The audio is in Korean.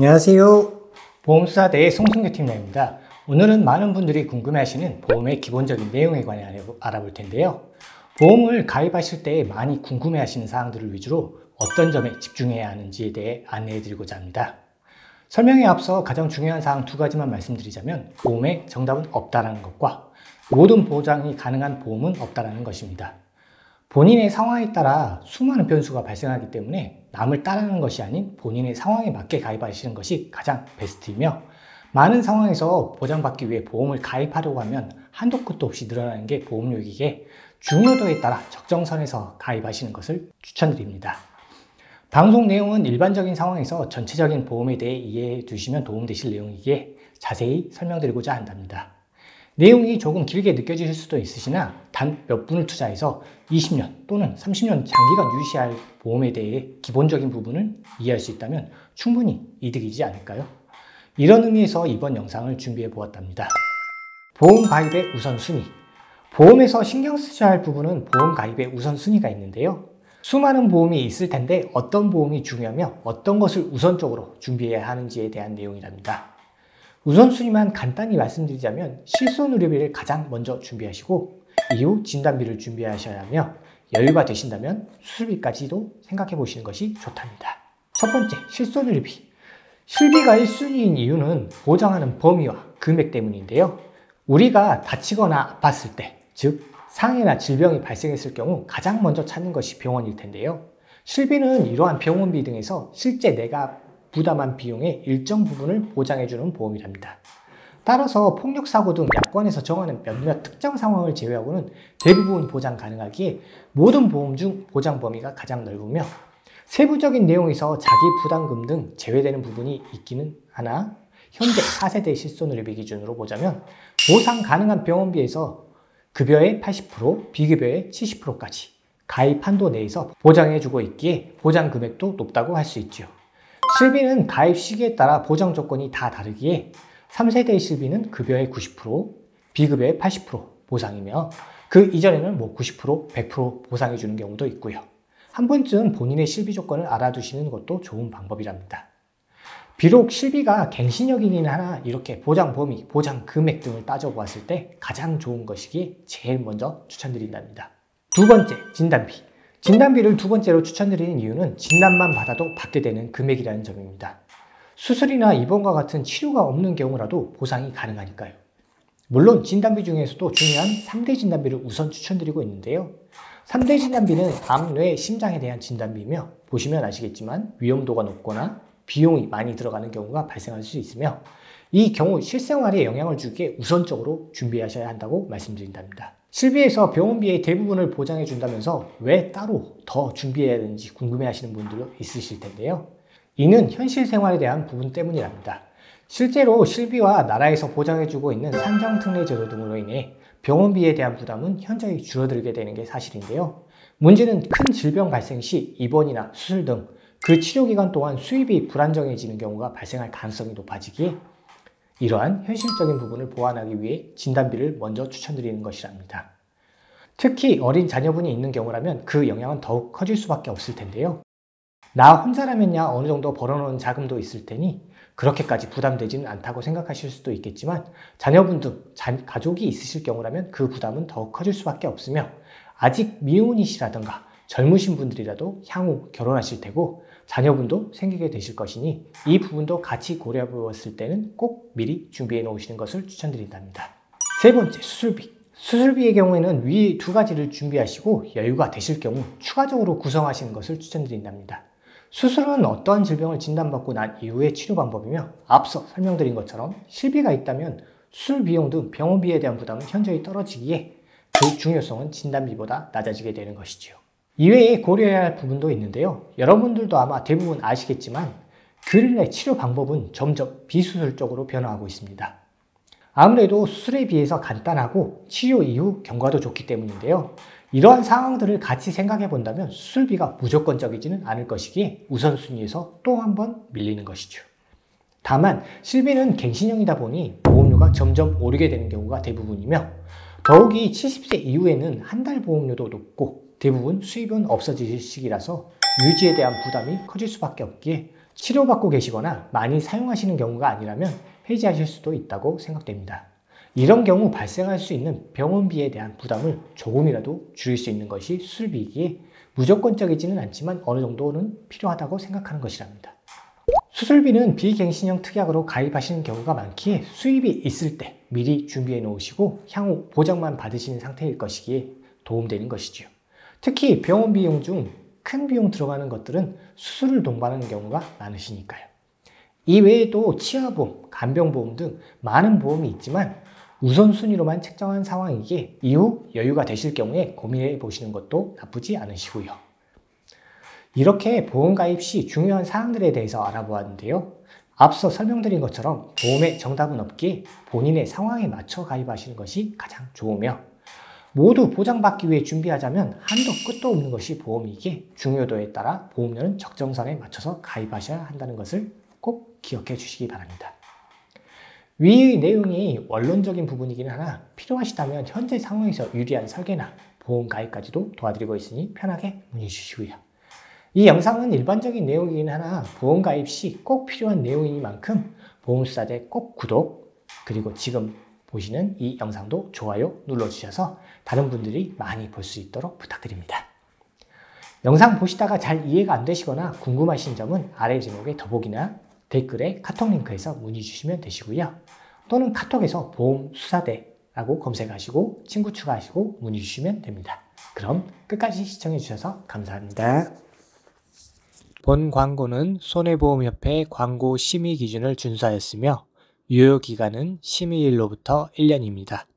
안녕하세요. 보험수사대의 송승규 팀장입니다. 오늘은 많은 분들이 궁금해하시는 보험의 기본적인 내용에 관해 알아볼 텐데요. 보험을 가입하실 때 많이 궁금해하시는 사항들을 위주로 어떤 점에 집중해야 하는지에 대해 안내해드리고자 합니다. 설명에 앞서 가장 중요한 사항 두 가지만 말씀드리자면 보험에 정답은 없다라는 것과 모든 보장이 가능한 보험은 없다라는 것입니다. 본인의 상황에 따라 수많은 변수가 발생하기 때문에 남을 따르는 것이 아닌 본인의 상황에 맞게 가입하시는 것이 가장 베스트이며, 많은 상황에서 보장받기 위해 보험을 가입하려고 하면 한도 끝도 없이 늘어나는 게 보험료이기에 중요도에 따라 적정선에서 가입하시는 것을 추천드립니다. 방송 내용은 일반적인 상황에서 전체적인 보험에 대해 이해해 두시면 도움되실 내용이기에 자세히 설명드리고자 한답니다. 내용이 조금 길게 느껴지실 수도 있으시나 단 몇 분을 투자해서 20년 또는 30년 장기간 유지할 보험에 대해 기본적인 부분을 이해할 수 있다면 충분히 이득이지 않을까요? 이런 의미에서 이번 영상을 준비해 보았답니다. 보험 가입의 우선순위. 보험에서 신경 쓰셔야 할 부분은 보험 가입의 우선순위가 있는데요. 수많은 보험이 있을 텐데 어떤 보험이 중요하며 어떤 것을 우선적으로 준비해야 하는지에 대한 내용이랍니다. 우선순위만 간단히 말씀드리자면 실손의료비를 가장 먼저 준비하시고 이후 진단비를 준비하셔야 하며, 여유가 되신다면 수술비까지도 생각해 보시는 것이 좋답니다. 첫 번째, 실손의료비. 실비가 1순위인 이유는 보장하는 범위와 금액 때문인데요. 우리가 다치거나 아팠을 때, 즉 상해나 질병이 발생했을 경우 가장 먼저 찾는 것이 병원일 텐데요. 실비는 이러한 병원비 등에서 실제 내가 부담한 비용의 일정 부분을 보장해주는 보험이랍니다. 따라서 폭력사고 등 약관에서 정하는 몇몇 특정 상황을 제외하고는 대부분 보장 가능하기에 모든 보험 중 보장 범위가 가장 넓으며, 세부적인 내용에서 자기 부담금 등 제외되는 부분이 있기는 하나 현재 4세대 실손의료비 기준으로 보자면 보상 가능한 병원비에서 급여의 80%, 비급여의 70%까지 가입 한도 내에서 보장해주고 있기에 보장 금액도 높다고 할 수 있죠. 실비는 가입 시기에 따라 보장 조건이 다 다르기에 3세대의 실비는 급여의 90%, 비급여의 80% 보상이며 그 이전에는 90%, 100% 보상해주는 경우도 있고요. 한 번쯤 본인의 실비 조건을 알아두시는 것도 좋은 방법이랍니다. 비록 실비가 갱신형이긴 하나 이렇게 보장 범위, 보장 금액 등을 따져보았을 때 가장 좋은 것이기에 제일 먼저 추천드린답니다. 두 번째, 진단비. 진단비를 두 번째로 추천드리는 이유는 진단만 받아도 받게 되는 금액이라는 점입니다. 수술이나 입원과 같은 치료가 없는 경우라도 보상이 가능하니까요. 물론 진단비 중에서도 중요한 3대 진단비를 우선 추천드리고 있는데요. 3대 진단비는 암, 뇌, 심장에 대한 진단비이며 보시면 아시겠지만 위험도가 높거나 비용이 많이 들어가는 경우가 발생할 수 있으며, 이 경우 실생활에 영향을 주기에 우선적으로 준비하셔야 한다고 말씀드린답니다. 실비에서 병원비의 대부분을 보장해 준다면서 왜 따로 더 준비해야 되는지 궁금해 하시는 분들도 있으실 텐데요. 이는 현실 생활에 대한 부분 때문이랍니다. 실제로 실비와 나라에서 보장해주고 있는 산정특례제도 등으로 인해 병원비에 대한 부담은 현저히 줄어들게 되는 게 사실인데요. 문제는 큰 질병 발생 시 입원이나 수술 등 그 치료기간 동안 수입이 불안정해지는 경우가 발생할 가능성이 높아지기에 이러한 현실적인 부분을 보완하기 위해 진단비를 먼저 추천드리는 것이랍니다. 특히 어린 자녀분이 있는 경우라면 그 영향은 더욱 커질 수밖에 없을 텐데요. 나 혼자라면야 어느 정도 벌어놓은 자금도 있을 테니 그렇게까지 부담되지는 않다고 생각하실 수도 있겠지만, 자녀분 등 가족이 있으실 경우라면 그 부담은 더욱 커질 수밖에 없으며, 아직 미혼이시라든가 젊으신 분들이라도 향후 결혼하실 테고 자녀분도 생기게 되실 것이니 이 부분도 같이 고려해 보았을 때는 꼭 미리 준비해 놓으시는 것을 추천드린답니다. 세 번째, 수술비. 수술비의 경우에는 위 두 가지를 준비하시고 여유가 되실 경우 추가적으로 구성하시는 것을 추천드린답니다. 수술은 어떠한 질병을 진단받고 난 이후의 치료 방법이며, 앞서 설명드린 것처럼 실비가 있다면 수술 비용 등 병원비에 대한 부담은 현저히 떨어지기에 그 중요성은 진단비보다 낮아지게 되는 것이지요. 이외에 고려해야 할 부분도 있는데요. 여러분들도 아마 대부분 아시겠지만 근래 치료 방법은 점점 비수술적으로 변화하고 있습니다. 아무래도 수술에 비해서 간단하고 치료 이후 경과도 좋기 때문인데요. 이러한 상황들을 같이 생각해 본다면 수술비가 무조건적이지는 않을 것이기에 우선순위에서 또 한 번 밀리는 것이죠. 다만 실비는 갱신형이다 보니 보험료가 점점 오르게 되는 경우가 대부분이며, 더욱이 70세 이후에는 한 달 보험료도 높고 대부분 수입은 없어지실 시기라서 유지에 대한 부담이 커질 수밖에 없기에 치료받고 계시거나 많이 사용하시는 경우가 아니라면 해지하실 수도 있다고 생각됩니다. 이런 경우 발생할 수 있는 병원비에 대한 부담을 조금이라도 줄일 수 있는 것이 수술비이기에 무조건적이지는 않지만 어느 정도는 필요하다고 생각하는 것이랍니다. 수술비는 비갱신형 특약으로 가입하시는 경우가 많기에 수입이 있을 때 미리 준비해 놓으시고 향후 보장만 받으시는 상태일 것이기에 도움되는 것이지요. 특히 병원 비용 중 큰 비용 들어가는 것들은 수술을 동반하는 경우가 많으시니까요. 이 외에도 치아보험, 간병보험 등 많은 보험이 있지만 우선순위로만 책정한 상황이기에 이후 여유가 되실 경우에 고민해 보시는 것도 나쁘지 않으시고요. 이렇게 보험 가입 시 중요한 사항들에 대해서 알아보았는데요. 앞서 설명드린 것처럼 보험의 정답은 없기에 본인의 상황에 맞춰 가입하시는 것이 가장 좋으며 모두 보장받기 위해 준비하자면 한도 끝도 없는 것이 보험이기에 중요도에 따라 보험료는 적정선에 맞춰서 가입하셔야 한다는 것을 꼭 기억해 주시기 바랍니다. 위의 내용이 원론적인 부분이긴 하나 필요하시다면 현재 상황에서 유리한 설계나 보험 가입까지도 도와드리고 있으니 편하게 문의 주시고요. 이 영상은 일반적인 내용이긴 하나 보험 가입 시 꼭 필요한 내용이니만큼 보험수사대 꼭 구독, 그리고 지금 보시는 이 영상도 좋아요 눌러주셔서 다른 분들이 많이 볼 수 있도록 부탁드립니다. 영상 보시다가 잘 이해가 안 되시거나 궁금하신 점은 아래 제목의 더보기나 댓글에 카톡 링크에서 문의 주시면 되시고요. 또는 카톡에서 보험수사대라고 검색하시고 친구 추가하시고 문의 주시면 됩니다. 그럼 끝까지 시청해 주셔서 감사합니다. 본 광고는 손해보험협회 광고 심의 기준을 준수하였으며 유효기간은 심의일로부터 1년입니다.